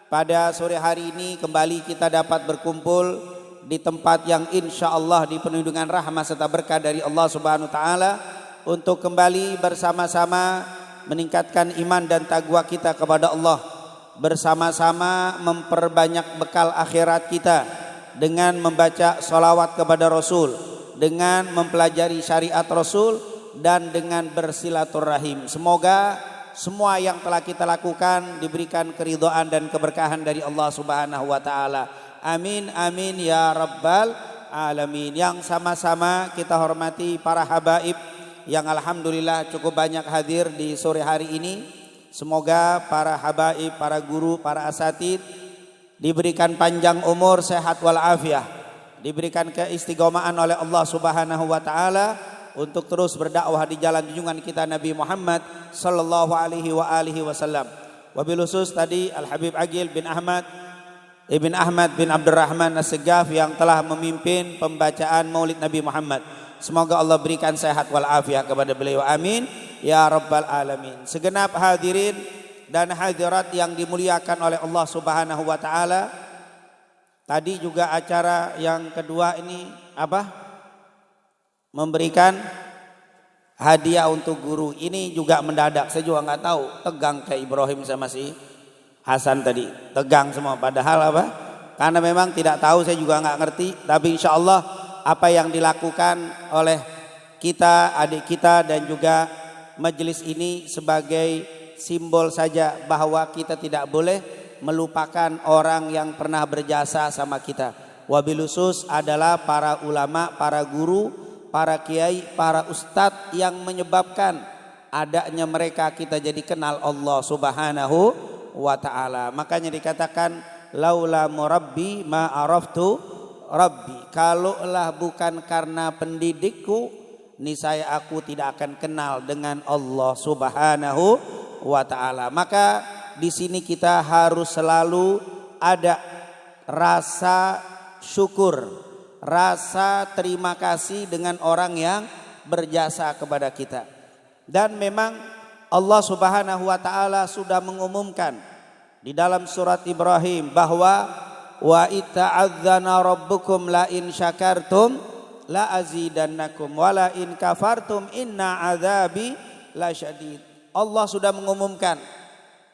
pada sore hari ini kembali kita dapat berkumpul di tempat yang insya Allah dipenuhi dengan rahmat serta berkah dari Allah Subhanahu wa Ta'ala, untuk kembali bersama-sama meningkatkan iman dan takwa kita kepada Allah, bersama-sama memperbanyak bekal akhirat kita dengan membaca salawat kepada Rasul, dengan mempelajari syariat Rasul, dan dengan bersilaturahim. Semoga semua yang telah kita lakukan diberikan keridhaan dan keberkahan dari Allah Subhanahu wa Ta'ala. Amin amin ya rabbal alamin. Yang sama-sama kita hormati para habaib yang alhamdulillah cukup banyak hadir di sore hari ini. Semoga para habaib, para guru, para asatid diberikan panjang umur, sehat walafiat, diberikan keistiqomahan oleh Allah Subhanahu wa Ta'ala untuk terus berdakwah di jalan junjungan kita Nabi Muhammad sallallahu alaihi wasallam. Wabil khusus tadi Al Habib Agil bin Ahmad Ibn Ahmad bin Abdurrahman As-Segaf yang telah memimpin pembacaan Maulid Nabi Muhammad. Semoga Allah berikan sehat walafiat kepada beliau. Amin ya rabbal alamin. Segenap hadirin dan hadirat yang dimuliakan oleh Allah Subhanahu wa Ta'ala. Tadi juga acara yang kedua ini apa? Memberikan hadiah untuk guru. Ini juga mendadak, saya juga nggak tahu. Tegang kayak Ibrahim sama si Hasan tadi, tegang semua. Padahal apa? Karena memang tidak tahu, saya juga nggak ngerti. Tapi insya Allah apa yang dilakukan oleh kita, adik kita dan juga majelis ini sebagai simbol saja bahwa kita tidak boleh melupakan orang yang pernah berjasa sama kita. Wabil khusus adalah para ulama, para guru, para kiai, para ustadz yang menyebabkan adanya mereka kita jadi kenal Allah Subhanahu wa Ta'ala. Makanya dikatakan laula murabbi ma araftu rabbi. Kalaulah bukan karena pendidikku, niscaya aku tidak akan kenal dengan Allah Subhanahu wa Ta'ala. Maka di sini kita harus selalu ada rasa syukur, rasa terima kasih dengan orang yang berjasa kepada kita. Dan memang Allah Subhanahu wa Ta'ala sudah mengumumkan di dalam surat Ibrahim bahwa wa ita'adzana rabbukum la in syakartum la azidannakum wa la in kafartum inna azabi lasyadid. Allah sudah mengumumkan,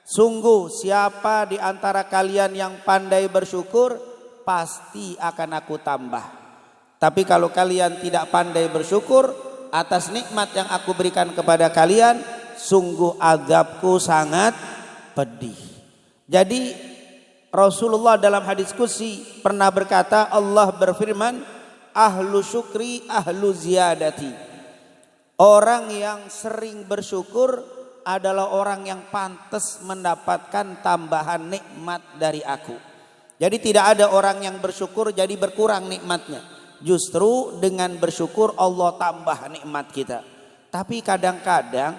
sungguh siapa di antara kalian yang pandai bersyukur, pasti akan aku tambah. Tapi kalau kalian tidak pandai bersyukur atas nikmat yang aku berikan kepada kalian, sungguh azabku sangat pedih. Jadi Rasulullah dalam hadis qudsi pernah berkata, Allah berfirman, ahlu syukri ahlu ziyadati. Orang yang sering bersyukur adalah orang yang pantas mendapatkan tambahan nikmat dari aku. Jadi tidak ada orang yang bersyukur jadi berkurang nikmatnya. Justru dengan bersyukur Allah tambah nikmat kita. Tapi kadang-kadang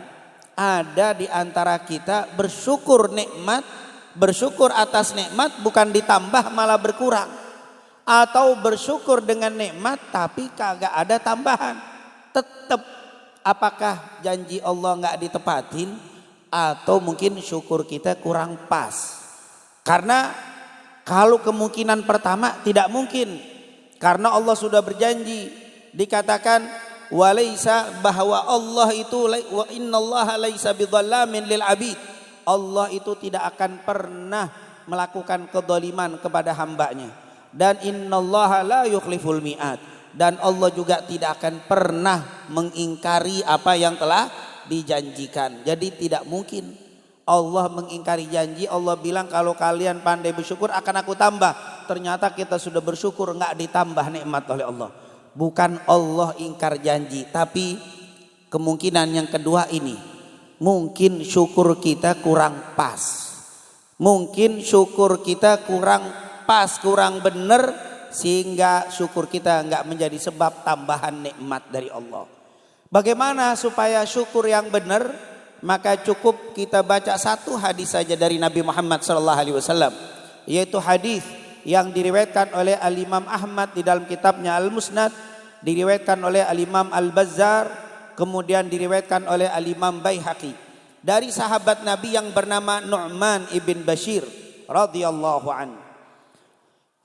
ada di antara kita bersyukur nikmat, bersyukur atas nikmat bukan ditambah malah berkurang. Atau bersyukur dengan nikmat tapi kagak ada tambahan. Tetap apakah janji Allah nggak ditepatin, atau mungkin syukur kita kurang pas. Karena kalau kemungkinan pertama tidak mungkin, karena Allah sudah berjanji, dikatakan walaisa, bahwa Allah itu wa innallaha laisa bidzallamin lil abid. Allah itu tidak akan pernah melakukan kedzaliman kepada hambanya, dan innallaha la yukhliful mi'ad, dan Allah juga tidak akan pernah mengingkari apa yang telah dijanjikan. Jadi tidak mungkin Allah mengingkari janji. Allah bilang kalau kalian pandai bersyukur akan aku tambah. Ternyata kita sudah bersyukur nggak ditambah nikmat oleh Allah. Bukan Allah ingkar janji, tapi kemungkinan yang kedua ini, mungkin syukur kita kurang pas. Mungkin syukur kita kurang pas, kurang benar, sehingga syukur kita nggak menjadi sebab tambahan nikmat dari Allah. Bagaimana supaya syukur yang benar? Maka cukup kita baca satu hadis saja dari Nabi Muhammad SAW, yaitu hadis yang diriwayatkan oleh Al-Imam Ahmad di dalam kitabnya Al-Musnad, diriwayatkan oleh Al-Imam Al-Bazzar, kemudian diriwayatkan oleh Al-Imam Baihaqi, dari sahabat Nabi yang bernama Nu'man ibn Bashir radhiyallahu an.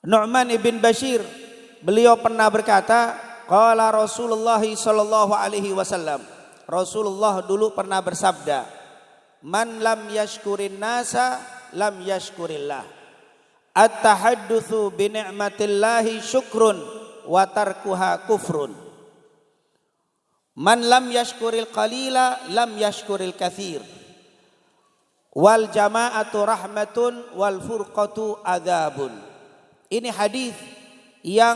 Nu'man ibn Bashir, beliau pernah berkata, qala Rasulullah sallallahu alaihi wasallam, Rasulullah dulu pernah bersabda, man lam yashkurin nasa lam yashkurillah. At-tahaddutsu bi ni'matillahi syukrun wa tarkuha kufrun. Man lam yashkuril qalila lam yashkuril katsir. Wal jama'atu rahmatun wal furqatu adzabun. Ini hadis yang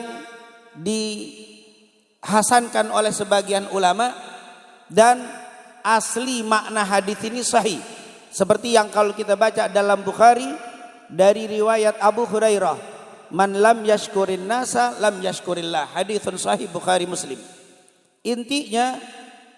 dihasankan oleh sebagian ulama dan asli makna hadis ini sahih. Seperti yang kalau kita baca dalam Bukhari dari riwayat Abu Hurairah, man lam yashkurin nasa lam yashkurillah. Haditsun sahih Bukhari Muslim. Intinya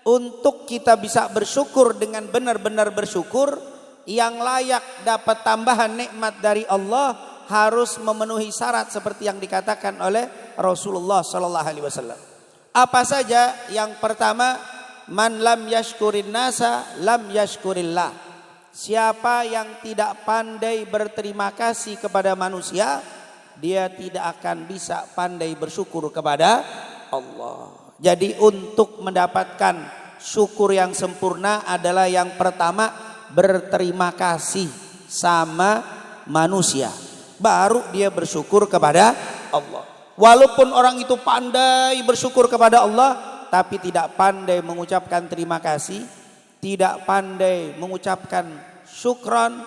untuk kita bisa bersyukur dengan benar-benar bersyukur, yang layak dapat tambahan nikmat dari Allah harus memenuhi syarat seperti yang dikatakan oleh Rasulullah sallallahu alaihi wasallam. Apa saja? Yang pertama, man lam yashkurin nasa lam yashkurillah. Siapa yang tidak pandai berterima kasih kepada manusia, dia tidak akan bisa pandai bersyukur kepada Allah. Jadi untuk mendapatkan syukur yang sempurna adalah yang pertama, berterima kasih sama manusia. Baru dia bersyukur kepada Allah. Walaupun orang itu pandai bersyukur kepada Allah, tapi tidak pandai mengucapkan terima kasih, tidak pandai mengucapkan syukran,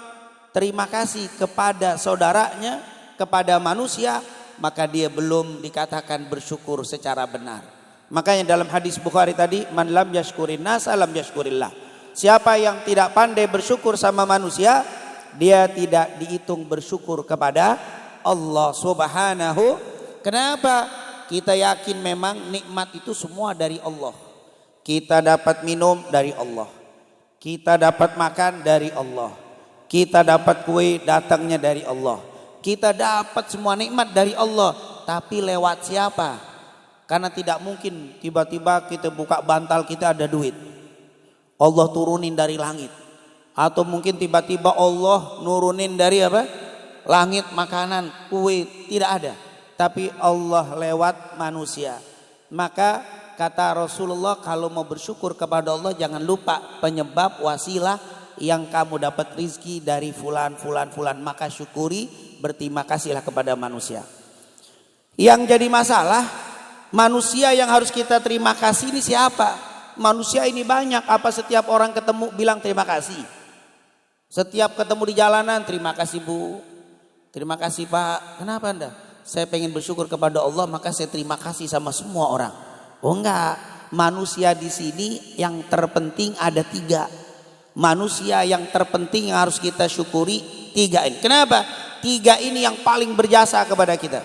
terima kasih kepada saudaranya, kepada manusia, maka dia belum dikatakan bersyukur secara benar. Makanya dalam hadis Bukhari tadi, man lam yashkurin nasa lam yashkurillah. Siapa yang tidak pandai bersyukur sama manusia, dia tidak dihitung bersyukur kepada Allah Subhanahu. Kenapa? Kita yakin memang nikmat itu semua dari Allah. Kita dapat minum dari Allah. Kita dapat makan dari Allah. Kita dapat kue datangnya dari Allah. Kita dapat semua nikmat dari Allah. Tapi lewat siapa? Karena tidak mungkin tiba-tiba kita buka bantal kita ada duit. Allah turunin dari langit. Atau mungkin tiba-tiba Allah nurunin dari apa? Langit makanan, kue, tidak ada. Tapi Allah lewat manusia. Maka kata Rasulullah, kalau mau bersyukur kepada Allah jangan lupa penyebab wasilah yang kamu dapat rizki dari fulan. Maka syukuri, berterima kasihlah kepada manusia. Yang jadi masalah, manusia yang harus kita terima kasih ini siapa? Manusia ini banyak. Apa setiap orang ketemu bilang terima kasih? Setiap ketemu di jalanan, terima kasih Bu, terima kasih Pak. Kenapa Anda? Saya pengen bersyukur kepada Allah, maka saya terima kasih sama semua orang. Oh enggak, manusia di sini yang terpenting ada 3. Manusia yang terpenting yang harus kita syukuri 3 ini. Kenapa? 3 ini yang paling berjasa kepada kita.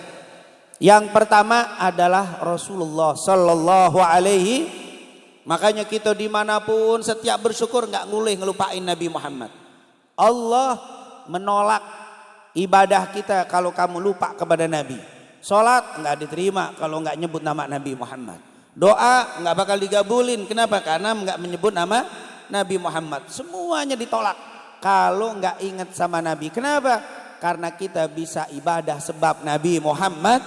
Yang pertama adalah Rasulullah Sallallahu Alaihi. Makanya kita dimanapun setiap bersyukur nggak boleh ngelupain Nabi Muhammad. Allah menolak ibadah kita kalau kamu lupa kepada Nabi. Sholat nggak diterima kalau nggak nyebut nama Nabi Muhammad. Doa nggak bakal digabulin. Kenapa? Karena nggak menyebut nama Nabi Muhammad. Semuanya ditolak kalau nggak ingat sama Nabi. Kenapa? Karena kita bisa ibadah sebab Nabi Muhammad.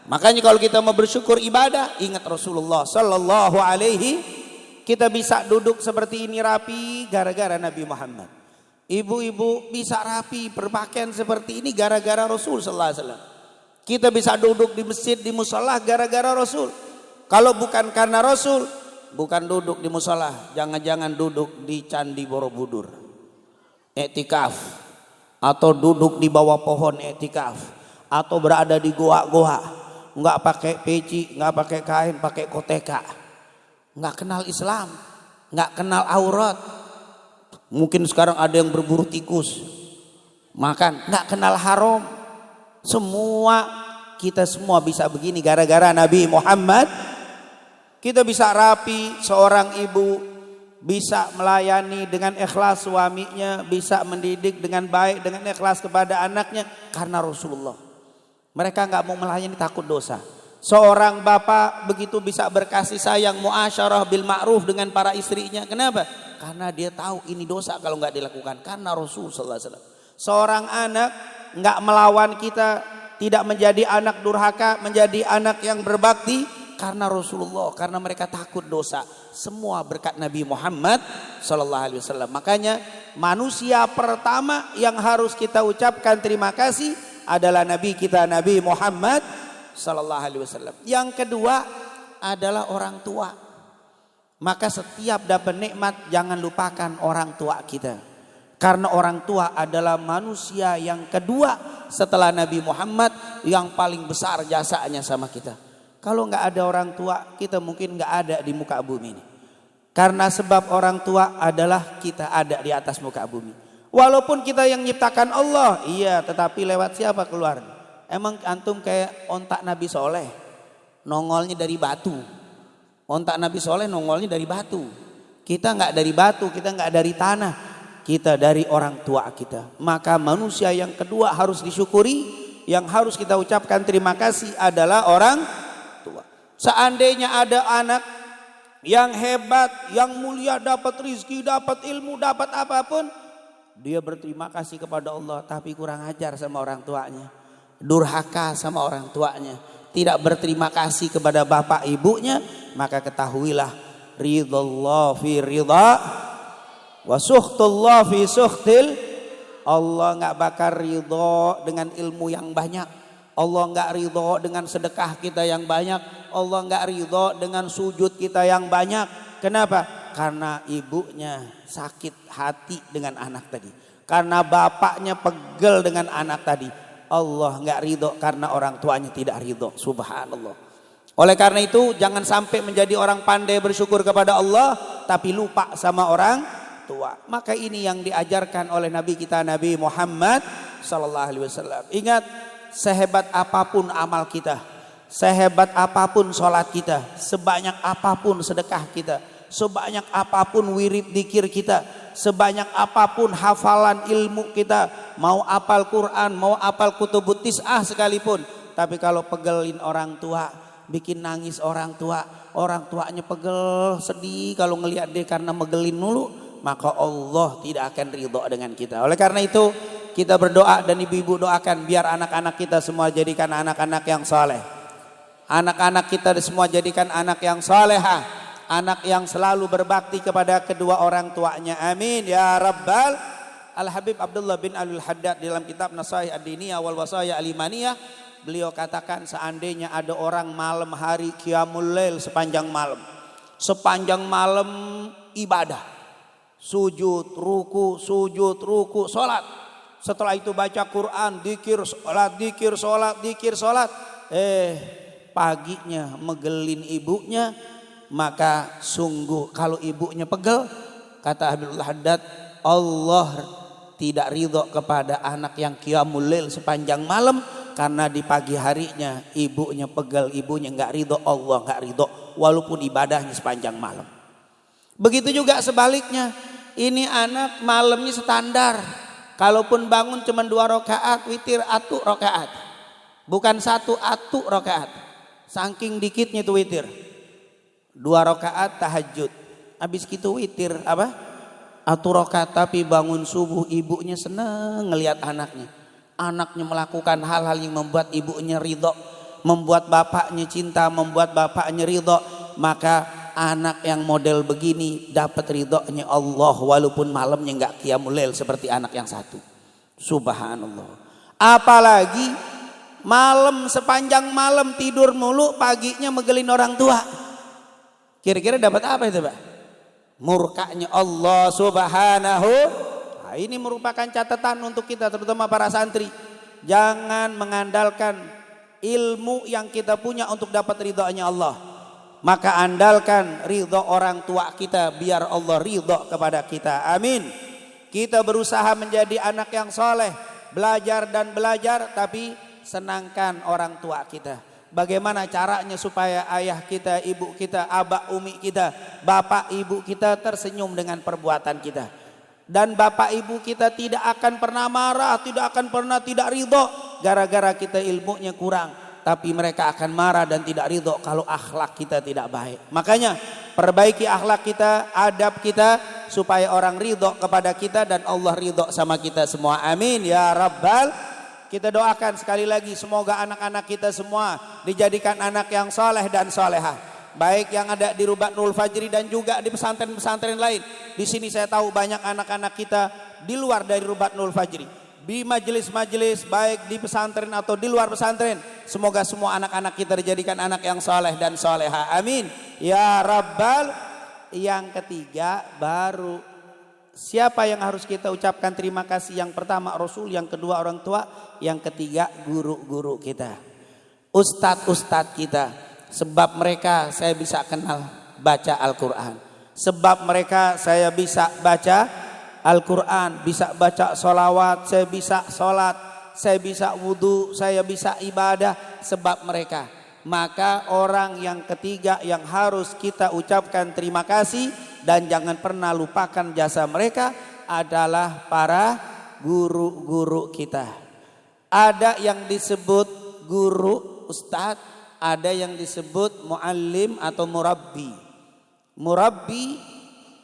Makanya kalau kita mau bersyukur ibadah, ingat Rasulullah Sallallahu Alaihi. Kita bisa duduk seperti ini rapi gara-gara Nabi Muhammad. Ibu-ibu bisa rapi berpakaian seperti ini gara-gara Rasul Sallallahu Alaihi Wasallam. Kita bisa duduk di masjid, di musola gara-gara Rasul. Kalau bukan karena Rasul, bukan duduk di musola, jangan-jangan duduk di Candi Borobudur, iktikaf, atau duduk di bawah pohon iktikaf, atau berada di goa-goa, nggak pakai peci, nggak pakai kain, pakai koteka, nggak kenal Islam, nggak kenal aurat. Mungkin sekarang ada yang berburu tikus, makan, nggak kenal haram. Kita semua bisa begini gara-gara Nabi Muhammad. Kita bisa rapi, seorang ibu bisa melayani dengan ikhlas suaminya, bisa mendidik dengan baik, dengan ikhlas kepada anaknya karena Rasulullah. Mereka nggak mau melayani takut dosa. Seorang bapak begitu bisa berkasih sayang, muasyarah bil ma'ruf dengan para istrinya. Kenapa? Karena dia tahu ini dosa kalau nggak dilakukan karena Rasul sallallahu alaihi wasallam. Seorang anak nggak melawan kita, tidak menjadi anak durhaka, menjadi anak yang berbakti karena Rasulullah, karena mereka takut dosa. Semua berkat Nabi Muhammad sallallahu alaihi wasallam. Makanya manusia pertama yang harus kita ucapkan terima kasih adalah Nabi kita, Nabi Muhammad sallallahu alaihi wasallam. Yang kedua adalah orang tua. Maka setiap dapat nikmat jangan lupakan orang tua kita. Karena orang tua adalah manusia yang kedua setelah Nabi Muhammad yang paling besar jasanya sama kita. Kalau nggak ada orang tua, kita mungkin nggak ada di muka bumi ini. Karena sebab orang tua adalah kita ada di atas muka bumi. Walaupun kita yang nyiptakan Allah, iya, tetapi lewat siapa keluar? Emang antum kayak ontak Nabi Soleh, nongolnya dari batu. Ontak Nabi Soleh nongolnya dari batu. Kita nggak dari batu, kita nggak dari tanah, kita dari orang tua kita. Maka manusia yang kedua harus disyukuri, yang harus kita ucapkan terima kasih adalah orang tua. Seandainya ada anak yang hebat, yang mulia, dapat rizki, dapat ilmu, dapat apapun, dia berterima kasih kepada Allah, tapi kurang ajar sama orang tuanya, durhaka sama orang tuanya, tidak berterima kasih kepada bapak ibunya, maka ketahuilah ridallah fi ridha wa suhtullah fi suhtil. Allah nggak bakal ridho dengan ilmu yang banyak, Allah nggak ridho dengan sedekah kita yang banyak, Allah nggak ridho dengan sujud kita yang banyak. Kenapa? Karena ibunya sakit hati dengan anak tadi, karena bapaknya pegel dengan anak tadi. Allah nggak ridho karena orang tuanya tidak ridho. Subhanallah. Oleh karena itu jangan sampai menjadi orang pandai bersyukur kepada Allah tapi lupa sama orang tua. Maka ini yang diajarkan oleh Nabi kita, Nabi Muhammad sallallahu alaihi wasallam. Ingat, sehebat apapun amal kita, sehebat apapun sholat kita, sebanyak apapun sedekah kita, sebanyak apapun wirid dzikir kita, sebanyak apapun hafalan ilmu kita, mau apal Quran, mau apal kutubut tis'ah sekalipun, tapi kalau pegelin orang tua, bikin nangis orang tuanya pegel, sedih kalau ngelihat dia karena megelin mulu, maka Allah tidak akan ridho dengan kita. Oleh karena itu kita berdoa dan ibu-ibu doakan biar anak-anak kita semua jadikan anak-anak yang saleh. Anak-anak kita semua jadikan anak yang salehah, anak yang selalu berbakti kepada kedua orang tuanya. Amin ya rabbal. Al-Habib Abdullah bin Alul Haddad dalam kitab Nasaih Ad-Diniyah wal Wasaya Al-Imaniyah, beliau katakan seandainya ada orang malam hari qiyamul lail sepanjang malam ibadah, sujud, ruku, sholat. Setelah itu baca Quran, dikir, sholat. Paginya megelin ibunya, maka sungguh kalau ibunya pegel, kata Habibullah Haddad, Allah tidak ridho kepada anak yang qiyamul lail sepanjang malam, karena di pagi harinya ibunya pegel, ibunya nggak ridho, Allah nggak ridho walaupun ibadahnya sepanjang malam. Begitu juga sebaliknya, ini anak malamnya standar, kalaupun bangun cuma 2 rakaat witir atu rakaat, bukan 1 atu rakaat, saking dikitnya tuh witir. 2 rakaat tahajud, habis gitu witir apa? Atu rakaat, tapi bangun subuh ibunya senang ngelihat anaknya. Anaknya melakukan hal-hal yang membuat ibunya ridho, membuat bapaknya cinta, membuat bapaknya ridho. Maka anak yang model begini dapat ridhonya Allah walaupun malamnya nggak qiyamul lail seperti anak yang satu. Subhanallah. Apalagi malam, sepanjang malam tidur mulu, paginya megelin orang tua. Kira-kira dapat apa itu, Pak? Murkanya Allah Subhanahu. Nah, ini merupakan catatan untuk kita, terutama para santri. Jangan mengandalkan ilmu yang kita punya untuk dapat ridhonya Allah. Maka andalkan ridho orang tua kita biar Allah ridho kepada kita. Amin. Kita berusaha menjadi anak yang soleh, belajar dan belajar, tapi senangkan orang tua kita. Bagaimana caranya supaya ayah kita, ibu kita, abah umi kita, bapak ibu kita tersenyum dengan perbuatan kita. Dan bapak ibu kita tidak akan pernah marah, tidak akan pernah tidak ridho gara-gara kita ilmunya kurang. Tapi mereka akan marah dan tidak ridho kalau akhlak kita tidak baik. Makanya perbaiki akhlak kita, adab kita, supaya orang ridho kepada kita dan Allah ridho sama kita semua. Amin ya rabbal. Kita doakan sekali lagi semoga anak-anak kita semua dijadikan anak yang soleh dan solehah. Baik yang ada di Rubatul Fajri dan juga di pesantren-pesantren lain. Di sini saya tahu banyak anak-anak kita di luar dari Rubatul Fajri. Di majelis-majelis baik di pesantren atau di luar pesantren. Semoga semua anak-anak kita dijadikan anak yang soleh dan solehah. Amin. Ya Rabbal. Yang ketiga baru siapa yang harus kita ucapkan terima kasih? Yang pertama Rasul, yang kedua orang tua, yang ketiga guru-guru kita, ustadz-ustadz kita. Sebab mereka saya bisa kenal baca Al-Quran. Sebab mereka saya bisa baca Al-Quran, bisa baca sholawat, saya bisa sholat, saya bisa wudhu, saya bisa ibadah. Sebab mereka. Maka orang yang ketiga yang harus kita ucapkan terima kasih dan jangan pernah lupakan jasa mereka adalah para guru-guru kita. Ada yang disebut guru, ustadz, ada yang disebut muallim atau murabbi. Murabbi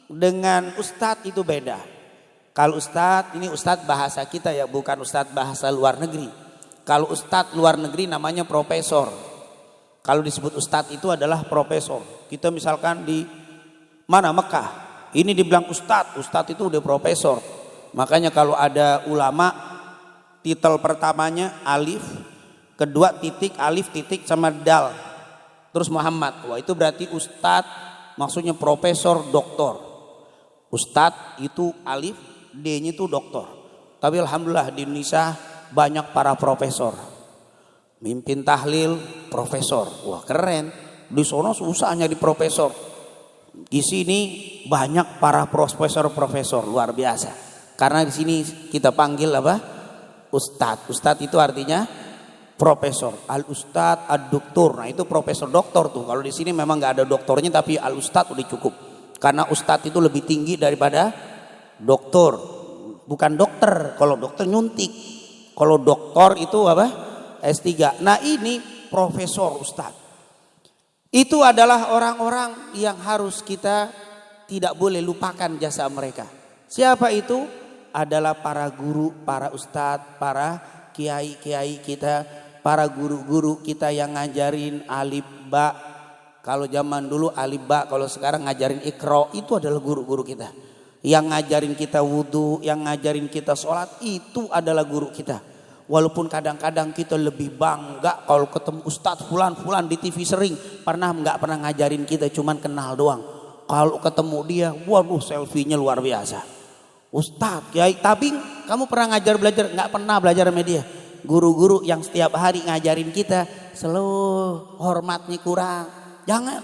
dengan ustadz itu beda. Kalau ustadz, ini ustadz bahasa kita ya, bukan ustadz bahasa luar negeri. Kalau ustadz luar negeri namanya profesor. Kalau disebut ustadz itu adalah profesor. Kita misalkan di mana Mekah, ini dibilang ustadz, ustadz itu udah profesor. Makanya kalau ada ulama, titel pertamanya alif, kedua titik, alif titik sama dal, terus Muhammad. Wah itu berarti ustadz, maksudnya profesor, doktor. Ustadz itu alif, D-nya itu doktor. Tapi alhamdulillah di Indonesia banyak para profesor. Mimpin tahlil profesor, wah keren. Di sono susahnya di profesor. Di sini banyak para profesor luar biasa. Karena di sini kita panggil apa? Ustadz. Ustadz itu artinya profesor. Al ustadz, ad doktor. Nah itu profesor doktor tuh. Kalau di sini memang nggak ada doktornya, tapi al ustadz udah cukup. Karena ustadz itu lebih tinggi daripada doktor. Bukan dokter. Kalau dokter nyuntik. Kalau doktor itu apa? S3. Nah ini profesor ustadz. Itu adalah orang-orang yang harus kita tidak boleh lupakan jasa mereka. Siapa itu? Adalah para guru, para ustadz, para kiai-kiai kita, para guru-guru kita yang ngajarin alif ba. Kalau zaman dulu alif ba, kalau sekarang ngajarin ikro, itu adalah guru-guru kita. Yang ngajarin kita wudhu, yang ngajarin kita sholat, itu adalah guru kita. Walaupun kadang-kadang kita lebih bangga kalau ketemu ustadz fulan di TV sering, nggak pernah ngajarin kita, cuman kenal doang. Kalau ketemu dia, waduh selfie-nya luar biasa. Ustadz, ya, tapi kamu pernah belajar? Nggak pernah belajar sama dia. Guru-guru yang setiap hari ngajarin kita, selalu hormatnya kurang. Jangan.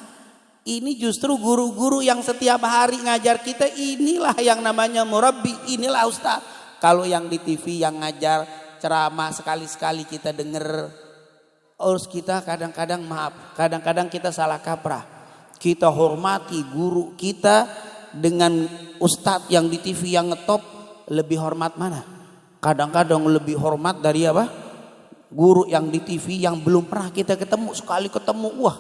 Ini justru guru-guru yang setiap hari ngajar kita, inilah yang namanya murabbi, inilah ustadz. Kalau yang di TV yang ngajar ceramah sekali-sekali kita denger, harus kita kadang-kadang kita salah kaprah. Kita hormati guru kita dengan ustadz yang di TV yang ngetop, lebih hormat mana? Kadang-kadang lebih hormat dari apa? Guru yang di TV yang belum pernah kita ketemu, sekali ketemu wah.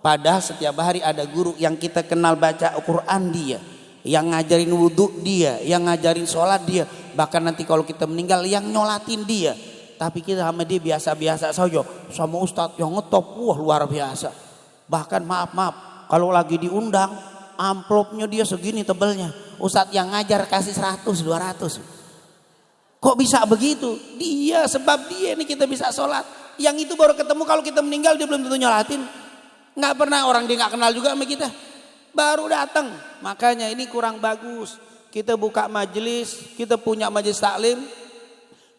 Padahal setiap hari ada guru yang kita kenal baca Al-Quran dia, yang ngajarin wudhu dia, yang ngajarin sholat dia. Bahkan nanti kalau kita meninggal yang nyolatin dia. Tapi kita sama dia biasa-biasa saja. Sama ustadz yang ngetop, wah luar biasa. Bahkan maaf, kalau lagi diundang amplopnya dia segini tebelnya. Ustadz yang ngajar kasih 100-200. Kok bisa begitu? Dia, sebab dia ini kita bisa sholat. Yang itu baru ketemu kalau kita meninggal dia belum tentu nyolatin. Nggak pernah, orang dia nggak kenal juga sama kita. Baru datang. Makanya ini kurang bagus. Kita buka majelis, kita punya majelis taklim,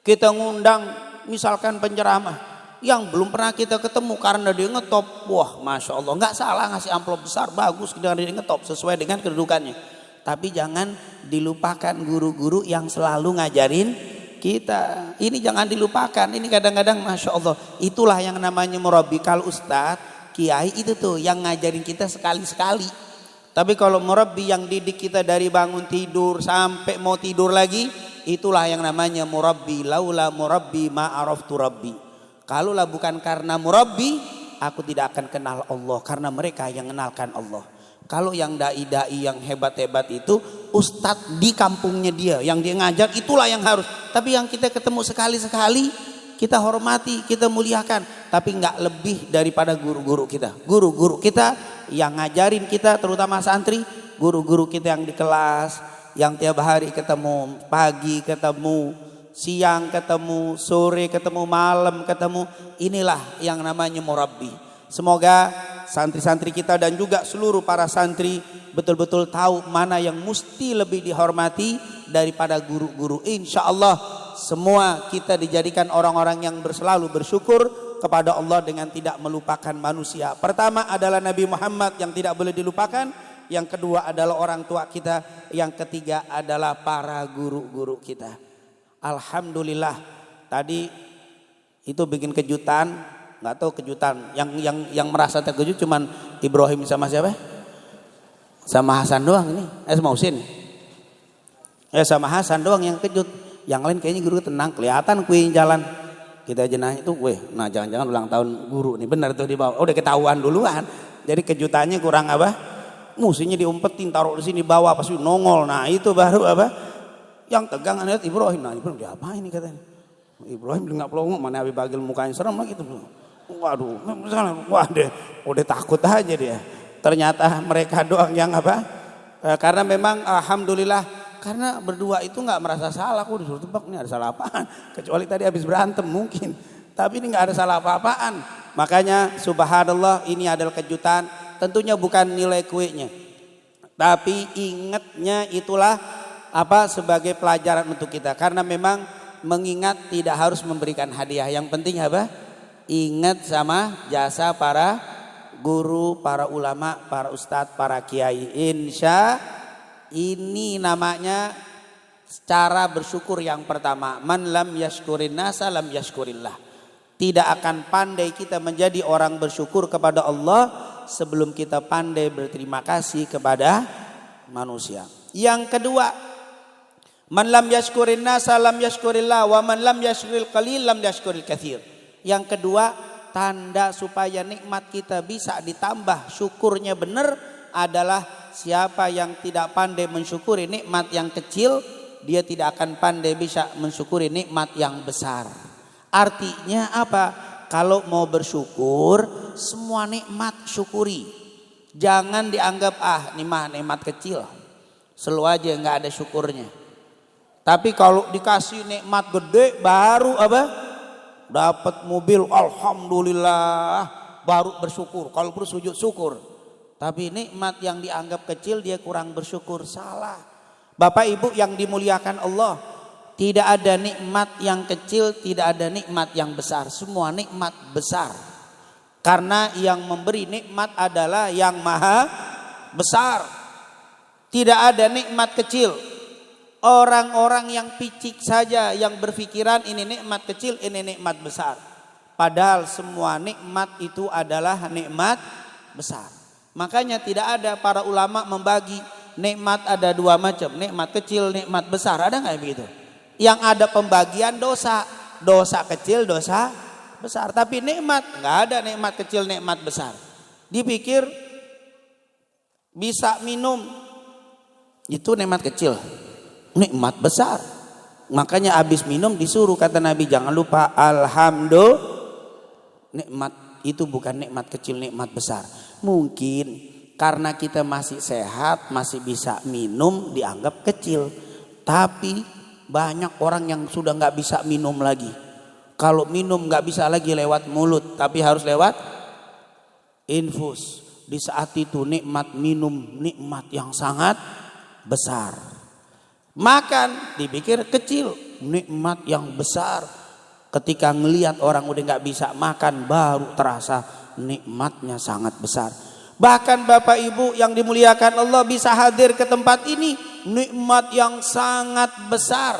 kita ngundang misalkan penceramah yang belum pernah kita ketemu karena dia ngetop. Wah Masya Allah, nggak salah ngasih amplop besar, bagus dengan dia ngetop sesuai dengan kedudukannya. Tapi jangan dilupakan guru-guru yang selalu ngajarin kita. Ini jangan dilupakan, ini kadang-kadang Masya Allah. Itulah yang namanya murabbi. Kalau ustadz, kiai itu tuh yang ngajarin kita sekali-sekali. Tapi kalau murabbi yang didik kita dari bangun tidur sampai mau tidur lagi, itulah yang namanya murabbi. Laula murabbi ma'araftu rabbi. Kalaulah bukan karena murabbi, aku tidak akan kenal Allah, karena mereka yang kenalkan Allah. Kalau yang dai-dai yang hebat-hebat itu ustadz di kampungnya dia, yang dia ngajar itulah yang harus. Tapi yang kita ketemu sekali-sekali, kita hormati, kita muliakan, tapi nggak lebih daripada guru-guru kita. Guru-guru kita yang ngajarin kita, terutama santri, guru-guru kita yang di kelas, yang tiap hari ketemu, pagi ketemu, siang ketemu, sore ketemu, malam ketemu. Inilah yang namanya murabbi. Semoga santri-santri kita dan juga seluruh para santri betul-betul tahu mana yang mesti lebih dihormati daripada guru-guru. Insya Allah semua kita dijadikan orang-orang yang selalu bersyukur kepada Allah dengan tidak melupakan manusia. Pertama adalah Nabi Muhammad yang tidak boleh dilupakan. Yang kedua adalah orang tua kita. Yang ketiga adalah para guru-guru kita. Alhamdulillah tadi itu bikin kejutan. Nggak tahu kejutan. Yang merasa terkejut cuman Ibrahim sama siapa? Sama Hasan doang ini. Sama Husin. Sama Hasan doang yang kejut. Yang lain kayaknya guru tenang, kelihatan kuing jalan. Kita aja nanya itu, nah jangan-jangan ulang tahun guru nih, benar tuh di bawah. Udah ketahuan duluan. Jadi kejutannya kurang apa? Musuhnya diumpetin, taruh di sini bawah, pasti nongol. Nah itu baru apa? Yang tegang lihat Ibrahim. Nah Ibrahim diapain ini katanya? Ibrahim nggak pelongo, mana Abi Bagil mukanya serem lah gitu. Waduh, udah takut aja dia. Ternyata mereka doang yang apa? Karena memang alhamdulillah. Karena berdua itu nggak merasa salah, aku disuruh tebak ini ada salah apaan. Kecuali tadi habis berantem mungkin. Tapi ini nggak ada salah apa-apaan. Makanya subhanallah ini adalah kejutan. Tentunya bukan nilai kuenya. Tapi ingatnya itulah apa sebagai pelajaran untuk kita. Karena memang mengingat tidak harus memberikan hadiah. Yang penting apa? Ingat sama jasa para guru, para ulama, para ustadz, para kiai. Insya ini namanya cara bersyukur yang pertama. Man lam yashkurin nasa lam yashkurillah. Tidak akan pandai kita menjadi orang bersyukur kepada Allah sebelum kita pandai berterima kasih kepada manusia. Yang kedua, man lam yashkurin nasa lam yashkurillah wa man lam yashkuril qalil lam yashkuril katsir. Yang kedua, tanda supaya nikmat kita bisa ditambah syukurnya benar adalah siapa yang tidak pandai mensyukuri nikmat yang kecil, dia tidak akan pandai bisa mensyukuri nikmat yang besar. Artinya apa? Kalau mau bersyukur, semua nikmat syukuri. Jangan dianggap ini mah nikmat kecil, selalu aja nggak ada syukurnya. Tapi kalau dikasih nikmat gede, baru apa? Dapat mobil, alhamdulillah, baru bersyukur. Kalau perlu sujud syukur. Tapi nikmat yang dianggap kecil dia kurang bersyukur, salah. Bapak Ibu yang dimuliakan Allah, tidak ada nikmat yang kecil, tidak ada nikmat yang besar. Semua nikmat besar. Karena yang memberi nikmat adalah yang maha besar. Tidak ada nikmat kecil. Orang-orang yang picik saja yang berpikiran ini nikmat kecil, ini nikmat besar. Padahal semua nikmat itu adalah nikmat besar. Makanya tidak ada para ulama membagi nikmat ada dua macam, nikmat kecil, nikmat besar. Ada nggak begitu? Yang ada pembagian dosa, dosa kecil, dosa besar. Tapi nikmat nggak ada nikmat kecil, nikmat besar. Dipikir bisa minum itu nikmat kecil, nikmat besar. Makanya habis minum disuruh kata Nabi jangan lupa alhamdulillah. Nikmat itu bukan nikmat kecil, nikmat besar. Mungkin karena kita masih sehat, masih bisa minum dianggap kecil. Tapi banyak orang yang sudah nggak bisa minum lagi. Kalau minum nggak bisa lagi lewat mulut, tapi harus lewat infus. Di saat itu nikmat minum, nikmat yang sangat besar. Makan dipikir kecil, nikmat yang besar. Ketika ngelihat orang udah nggak bisa makan, baru terasa nikmatnya sangat besar. Bahkan Bapak Ibu yang dimuliakan Allah bisa hadir ke tempat ini, nikmat yang sangat besar.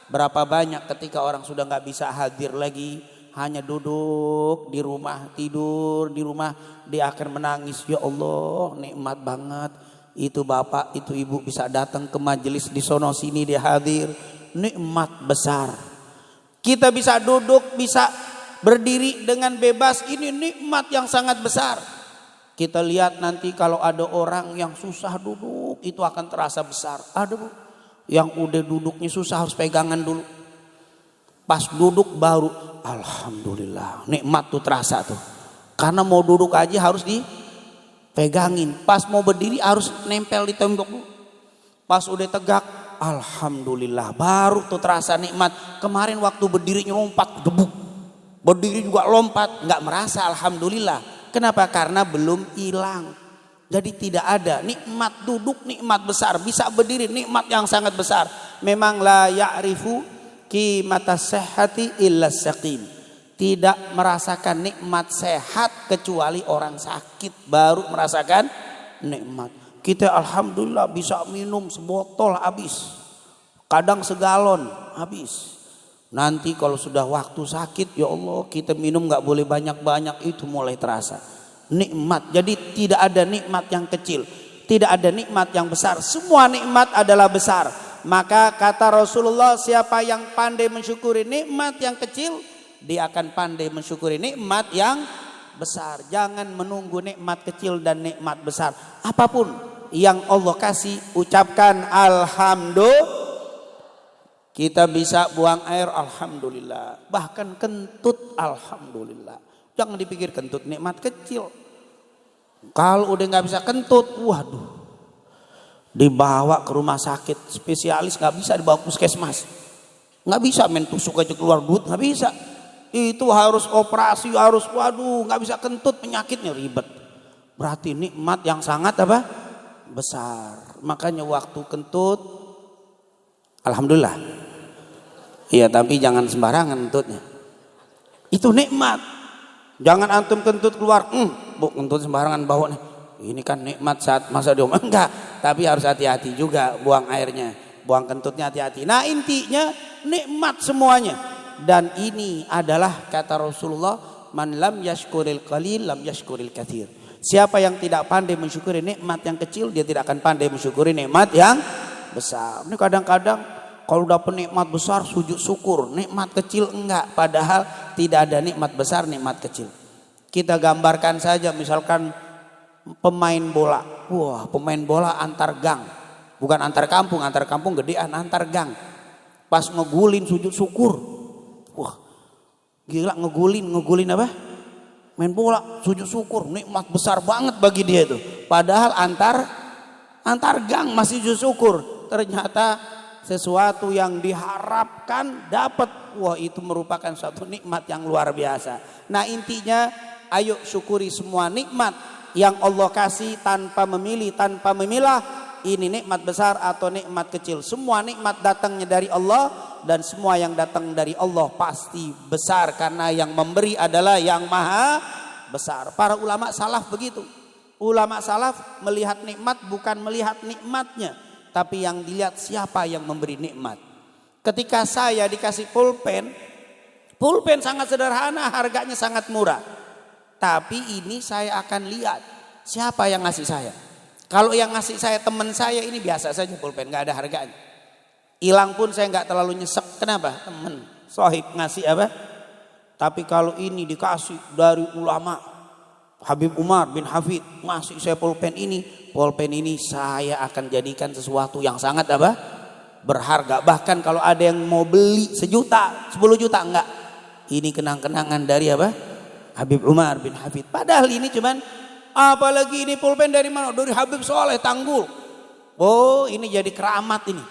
Berapa banyak ketika orang sudah nggak bisa hadir lagi, hanya duduk di rumah, tidur di rumah, dia akan menangis. Ya Allah, nikmat banget. Itu bapak, itu ibu bisa datang ke majelis di sono sini dia hadir, nikmat besar. Kita bisa duduk, bisa berdiri dengan bebas, ini nikmat yang sangat besar. Kita lihat nanti kalau ada orang yang susah duduk, itu akan terasa besar. Ada bu, yang udah duduknya susah harus pegangan dulu. Pas duduk baru alhamdulillah, nikmat tuh terasa tuh. Karena mau duduk aja harus dipegangin. Pas mau berdiri harus nempel di tembok dulu. Pas udah tegak, alhamdulillah, baru tuh terasa nikmat. Kemarin waktu berdirinya lompat, debuk. Berdiri juga lompat, nggak merasa alhamdulillah. Kenapa? Karena belum hilang. Jadi tidak ada nikmat duduk, nikmat besar. Bisa berdiri, nikmat yang sangat besar. Memang la ya'rifu qimatas sehhati illa saqim. Tidak merasakan nikmat sehat kecuali orang sakit baru merasakan nikmat. Kita alhamdulillah bisa minum sebotol habis. Kadang segalon habis. Nanti kalau sudah waktu sakit, ya Allah, kita minum gak boleh banyak-banyak, itu mulai terasa nikmat. Jadi tidak ada nikmat yang kecil, tidak ada nikmat yang besar. Semua nikmat adalah besar. Maka kata Rasulullah, siapa yang pandai mensyukuri nikmat yang kecil, dia akan pandai mensyukuri nikmat yang besar. Jangan menunggu nikmat kecil dan nikmat besar. Apapun yang Allah kasih, ucapkan alhamdulillah. Kita bisa buang air, alhamdulillah. Bahkan kentut, alhamdulillah. Jangan dipikir kentut nikmat kecil. Kalau udah nggak bisa kentut, waduh, dibawa ke rumah sakit spesialis, nggak bisa dibawa ke puskesmas, nggak bisa main tusuk aja keluar duit, nggak bisa. Itu harus operasi, harus, waduh, nggak bisa kentut, penyakitnya ribet. Berarti nikmat yang sangat apa? Besar. Makanya waktu kentut, alhamdulillah. Iya, tapi jangan sembarangan kentutnya. Itu nikmat. Jangan antum kentut keluar, bu, kentut sembarangan bawa nih. Ini kan nikmat saat masa diomong. Enggak, tapi harus hati-hati juga buang airnya, buang kentutnya hati-hati. Nah, intinya nikmat semuanya. Dan ini adalah kata Rasulullah, man lam yashkuril qalil lam yashkuril katsir. Siapa yang tidak pandai mensyukuri nikmat yang kecil, dia tidak akan pandai mensyukuri nikmat yang besar. Ini kadang-kadang kalau dapat nikmat besar sujud syukur, nikmat kecil enggak. Padahal tidak ada nikmat besar, nikmat kecil. Kita gambarkan saja misalkan pemain bola. Wah, pemain bola antar gang. Bukan antar kampung gedean, antar gang. Pas ngegulin sujud syukur. Wah, gila, ngegulin apa? Main bola sujud syukur, nikmat besar banget bagi dia itu. Padahal antar gang masih sujud syukur. Ternyata sesuatu yang diharapkan dapat, wah, itu merupakan suatu nikmat yang luar biasa. Nah, intinya ayo syukuri semua nikmat yang Allah kasih tanpa memilih, tanpa memilah. Ini nikmat besar atau nikmat kecil, semua nikmat datangnya dari Allah, dan semua yang datang dari Allah pasti besar karena yang memberi adalah yang maha besar. Para ulama salaf begitu. Ulama salaf melihat nikmat bukan melihat nikmatnya, tapi yang dilihat siapa yang memberi nikmat. Ketika saya dikasih pulpen sangat sederhana, harganya sangat murah. Tapi ini saya akan lihat siapa yang ngasih saya. Kalau yang ngasih saya teman saya, ini biasa saja pulpen, gak ada harganya. Hilang pun saya gak terlalu nyesek. Kenapa? Teman, sohib ngasih apa? Tapi kalau ini dikasih dari ulama, Habib Umar bin Hafid ngasih saya pulpen ini saya akan jadikan sesuatu yang sangat apa? Berharga. Bahkan kalau ada yang mau beli 1 juta, 10 juta, enggak. Ini kenang-kenangan dari apa? Habib Umar bin Hafid. Padahal ini cuman, apalagi ini pulpen dari mana? Dari Habib Soleh Tanggul. Oh, ini jadi keramat ini.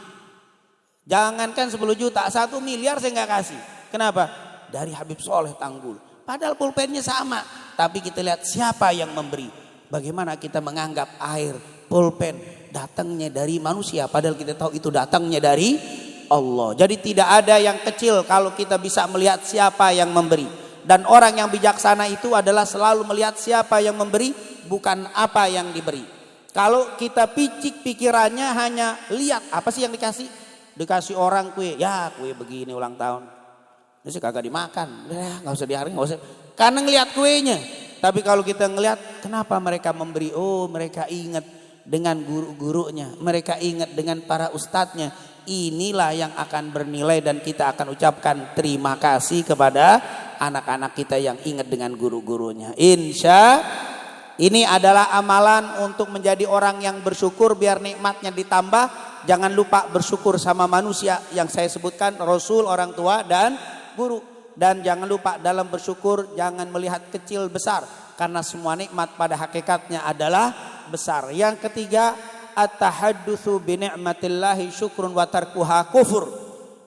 Jangankan 10 juta, 1 miliar saya enggak kasih. Kenapa? Dari Habib Soleh Tanggul. Padahal pulpennya sama. Tapi kita lihat siapa yang memberi. Bagaimana kita menganggap air, pulpen datangnya dari manusia, padahal kita tahu itu datangnya dari Allah. Jadi tidak ada yang kecil kalau kita bisa melihat siapa yang memberi. Dan orang yang bijaksana itu adalah selalu melihat siapa yang memberi, bukan apa yang diberi. Kalau kita picik pikirannya hanya lihat apa sih yang dikasih orang kue, ya kue begini ulang tahun, ini kagak dimakan, nggak usah dihargai, nggak usah, karena ngelihat kuenya. Tapi kalau kita ngelihat kenapa mereka memberi, oh mereka ingat dengan guru-gurunya, mereka ingat dengan para ustadznya. Inilah yang akan bernilai dan kita akan ucapkan terima kasih kepada anak-anak kita yang ingat dengan guru-gurunya. Insya ini adalah amalan untuk menjadi orang yang bersyukur biar nikmatnya ditambah. Jangan lupa bersyukur sama manusia yang saya sebutkan, Rasul, orang tua, dan guru. Dan jangan lupa dalam bersyukur jangan melihat kecil besar, karena semua nikmat pada hakikatnya adalah besar. Yang ketiga, at-tahaddutsu bi ni'matillahi syukrun wa tarkuha kufur.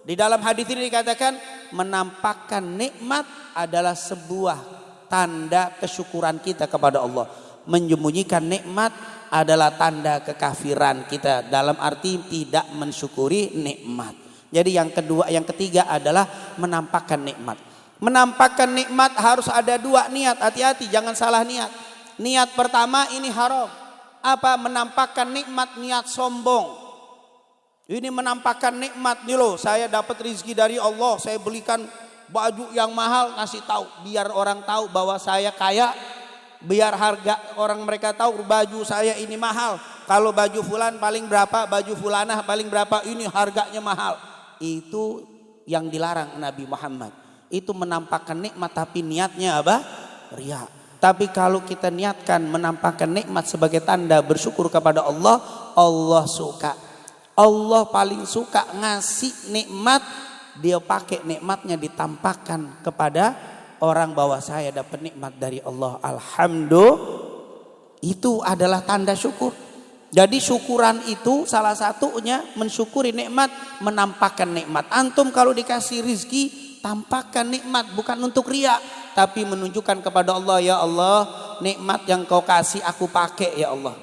Di dalam hadis ini dikatakan menampakkan nikmat adalah sebuah tanda kesyukuran kita kepada Allah. Menyembunyikan nikmat adalah tanda kekafiran kita, dalam arti tidak mensyukuri nikmat. Jadi yang ketiga adalah menampakkan nikmat. Menampakkan nikmat harus ada dua niat, hati-hati jangan salah niat. Niat pertama ini haram. Apa? Menampakkan nikmat, niat sombong. Ini menampakkan nikmat nih loh, saya dapat rezeki dari Allah, saya belikan baju yang mahal, ngasih tahu biar orang tahu bahwa saya kaya, biar harga orang mereka tahu baju saya ini mahal. Kalau baju fulan paling berapa, baju fulanah paling berapa, ini harganya mahal. Itu yang dilarang Nabi Muhammad. Itu menampakkan nikmat tapi niatnya apa? Riya. Tapi kalau kita niatkan menampakkan nikmat sebagai tanda bersyukur kepada Allah, Allah suka. Allah paling suka ngasih nikmat, dia pakai nikmatnya ditampakkan kepada orang bahwa saya dapat nikmat dari Allah. Alhamdulillah. Itu adalah tanda syukur. Jadi syukuran itu salah satunya mensyukuri nikmat, menampakkan nikmat. Antum kalau dikasih rizki, tampakkan nikmat, bukan untuk riya, tapi menunjukkan kepada Allah, ya Allah, nikmat yang kau kasih aku pakai ya Allah.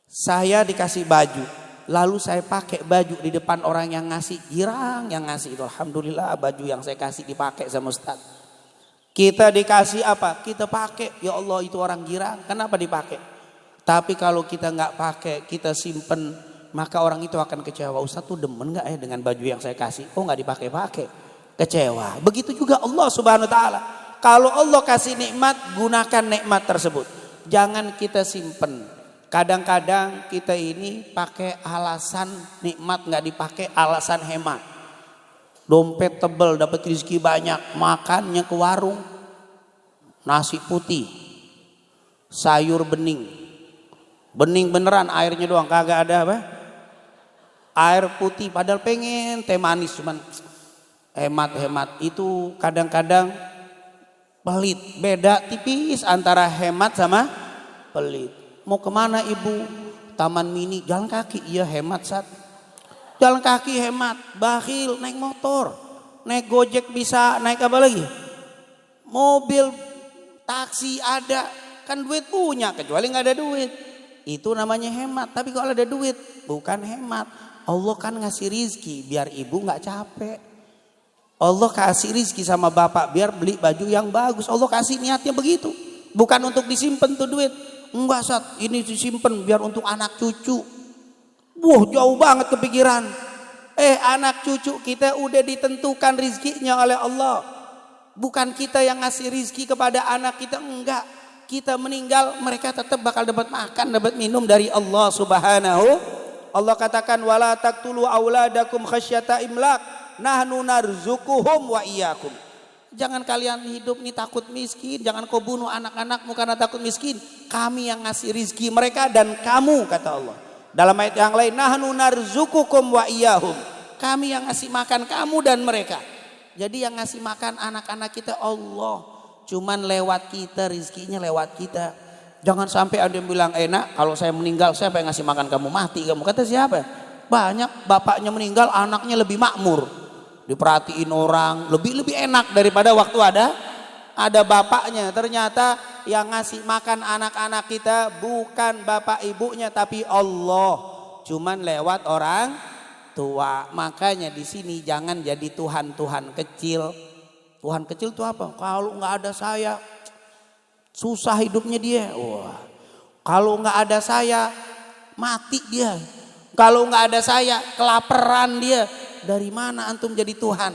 Saya dikasih baju, lalu saya pakai baju di depan orang yang ngasih, girang yang ngasih itu, alhamdulillah baju yang saya kasih dipakai sama Ustaz. Kita dikasih apa? Kita pakai, ya Allah itu orang girang, kenapa dipakai? Tapi kalau kita nggak pakai, kita simpen, maka orang itu akan kecewa. Ustaz tuh demen nggak ya dengan baju yang saya kasih? Oh nggak dipakai-pakai, kecewa. Begitu juga Allah Subhanahu Wa Taala. Kalau Allah kasih nikmat, gunakan nikmat tersebut. Jangan kita simpen. Kadang-kadang kita ini pakai alasan nikmat, nggak dipakai alasan hemat. Dompet tebel, dapat rezeki banyak, makannya ke warung, nasi putih, sayur bening. Bening beneran, airnya doang, kagak ada apa? Air putih, padahal pengen teh manis, cuman hemat-hemat. Itu kadang-kadang pelit. Beda tipis antara hemat sama pelit. Mau kemana ibu? Taman mini, jalan kaki. Iya hemat Sat. Jalan kaki hemat. Bakhil naik motor, naik gojek bisa, naik apa lagi? Mobil, taksi ada. Kan duit punya, kecuali gak ada duit. Itu namanya hemat. Tapi kalau ada duit bukan hemat. Allah kan ngasih rizki biar ibu gak capek. Allah kasih rizki sama bapak biar beli baju yang bagus. Allah kasih niatnya begitu. Bukan untuk disimpan tuh duit. Enggak Sat, ini disimpan biar untuk anak cucu. Wah jauh banget kepikiran. Anak cucu kita udah ditentukan rizkinya oleh Allah. Bukan kita yang ngasih rizki kepada anak kita, enggak. Kita meninggal, mereka tetap bakal dapat makan, dapat minum dari Allah Subhanahu. Allah katakan wala taqtulu auladakum khasyata imlaq, nahnu narzuquhum wa iyyakum. Jangan kalian hidup nih takut miskin, jangan kau bunuh anak-anakmu karena takut miskin. Kami yang ngasih rizki mereka dan kamu, kata Allah. Dalam ayat yang lain, nahnu narzuqukum wa iyyahum. Kami yang ngasih makan kamu dan mereka. Jadi yang ngasih makan anak-anak kita Allah. Cuman lewat kita, rizkinya lewat kita. Jangan sampai ada yang bilang, nak kalau saya meninggal siapa yang ngasih makan kamu? Mati kamu. Kata siapa? Banyak bapaknya meninggal, anaknya lebih makmur, diperhatiin orang, lebih enak daripada waktu ada bapaknya. Ternyata yang ngasih makan anak-anak kita bukan bapak ibunya, tapi Allah. Cuman lewat orang tua. Makanya di sini jangan jadi Tuhan kecil. Tuhan kecil itu apa? Kalau nggak ada saya susah hidupnya dia. Wah. Kalau nggak ada saya mati dia. Kalau nggak ada saya kelaparan dia. Dari mana antum jadi Tuhan?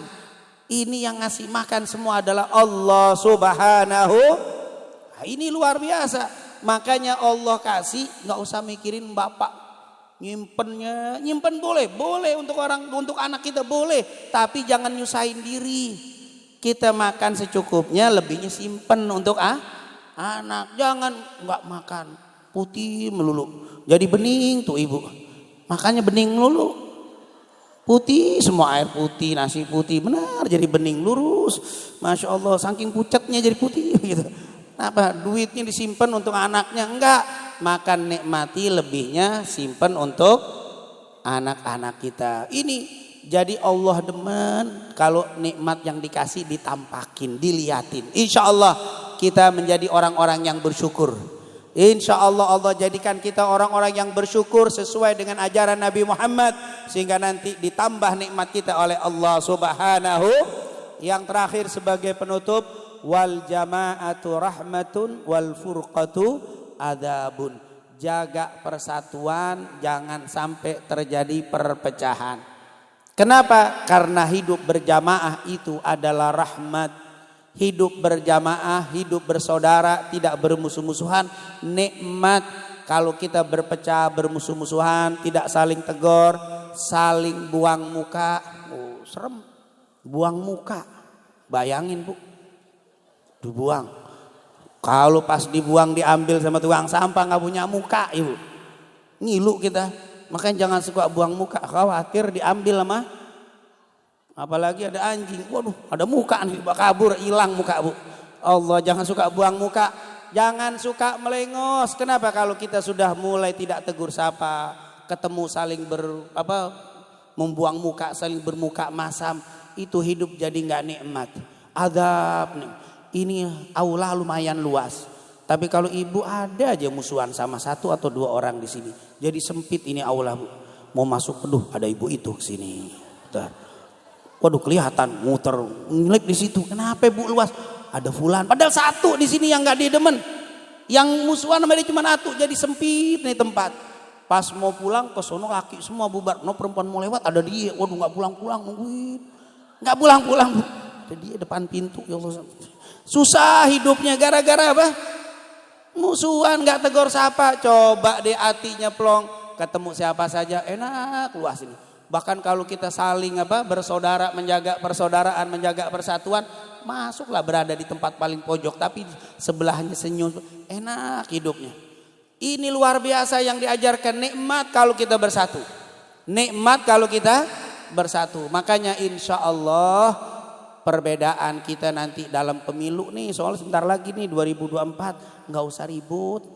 Ini yang ngasih makan semua adalah Allah Subhanahu. Nah, ini luar biasa. Makanya Allah kasih, nggak usah mikirin bapak nyimpen boleh untuk anak kita boleh, tapi jangan nyusahin diri. Kita makan secukupnya, lebihnya simpen untuk anak. Jangan nggak makan putih melulu, jadi bening tuh ibu. Makannya bening melulu. putih semua, air putih, nasi putih, benar jadi bening lurus, masya Allah, saking pucatnya jadi putih gitu. Apa duitnya disimpan untuk anaknya? Enggak, makan nikmati lebihnya simpan untuk anak-anak kita. Ini jadi Allah demen kalau nikmat yang dikasih ditampakin, diliatin. Insya Allah kita menjadi orang-orang yang bersyukur. Insya Allah Allah jadikan kita orang-orang yang bersyukur sesuai dengan ajaran Nabi Muhammad, sehingga nanti ditambah nikmat kita oleh Allah Subhanahu. Yang terakhir sebagai penutup, wal jama'atu rahmatun wal furqatu adzabun. Jaga persatuan, jangan sampai terjadi perpecahan. Kenapa? Karena hidup berjamaah itu adalah rahmat. Hidup berjamaah, hidup bersaudara, tidak bermusuh-musuhan, nikmat. Kalau kita berpecah, bermusuh-musuhan, tidak saling tegur, saling buang muka, oh, serem. Buang muka, bayangin Bu, dibuang. Kalau pas dibuang diambil sama tukang sampah nggak punya muka, Ibu, ngilu kita. Makanya jangan suka buang muka, khawatir diambil sama, apalagi ada anjing, waduh ada muka nih, kabur hilang muka Bu. Allah, jangan suka buang muka, jangan suka melengos. Kenapa? Kalau kita sudah mulai tidak tegur sapa, ketemu saling membuang muka, saling bermuka masam, itu hidup jadi nggak nikmat. Adab nih. Ini aula lumayan luas, tapi kalau ibu ada aja musuhan sama satu atau dua orang di sini, jadi sempit ini aula Bu. Mau masuk, aduh ada ibu itu kesini. Waduh kelihatan muter ngelip di situ. Kenapa Bu luas? Ada fulan. Padahal satu di sini yang nggak didemen, yang musuhan sama dia cuma satu, jadi sempit nih tempat. Pas mau pulang ke sono laki semua bubar. No perempuan mau lewat ada dia. Waduh nggak pulang-pulang nungguin. Nggak pulang-pulang Bu. Ada dia depan pintu. Ya Allah. Susah hidupnya gara-gara apa? Musuhan, nggak tegur sapa. Coba deh hatinya plong. Ketemu siapa saja enak luas ini. Bahkan kalau kita saling bersaudara, menjaga persaudaraan, menjaga persatuan, masuklah berada di tempat paling pojok tapi sebelahnya senyum, enak hidupnya. Ini luar biasa yang diajarkan, nikmat kalau kita bersatu. Nikmat kalau kita bersatu. Makanya insya Allah perbedaan kita nanti dalam pemilu nih, soal sebentar lagi nih 2024, nggak usah ribut.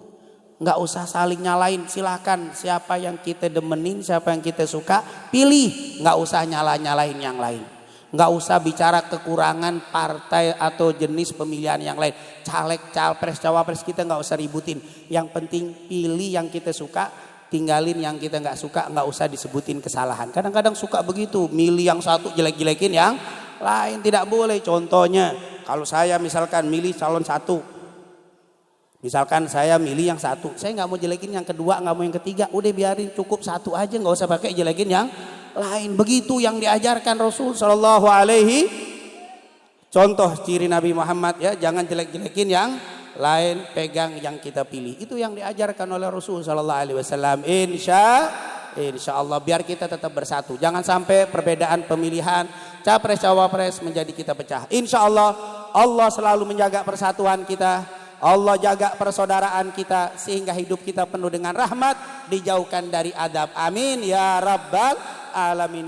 Nggak usah saling nyalain, silakan siapa yang kita demenin, siapa yang kita suka, pilih. Nggak usah nyalain yang lain. Nggak usah bicara kekurangan partai atau jenis pemilihan yang lain. Caleg, capres, cawapres kita nggak usah ributin. Yang penting pilih yang kita suka, tinggalin yang kita nggak suka, nggak usah disebutin kesalahan. Kadang-kadang suka begitu, milih yang satu jelek-jelekin yang lain, tidak boleh. Contohnya, kalau saya misalkan milih calon satu. Misalkan saya milih yang satu, saya nggak mau jelekin yang kedua, nggak mau yang ketiga, udah biarin cukup satu aja, nggak usah pakai jelekin yang lain. Begitu yang diajarkan Rasul Shallallahu Alaihi. Contoh ciri Nabi Muhammad ya, jangan jelek-jelekin yang lain, pegang yang kita pilih. Itu yang diajarkan oleh Rasul Shallallahu Alaihi Wasallam. Insya Allah biar kita tetap bersatu. Jangan sampai perbedaan pemilihan capres cawapres menjadi kita pecah. Insya Allah Allah selalu menjaga persatuan kita. Allah jaga persaudaraan kita sehingga hidup kita penuh dengan rahmat, dijauhkan dari adab. Amin ya rabbal alamin.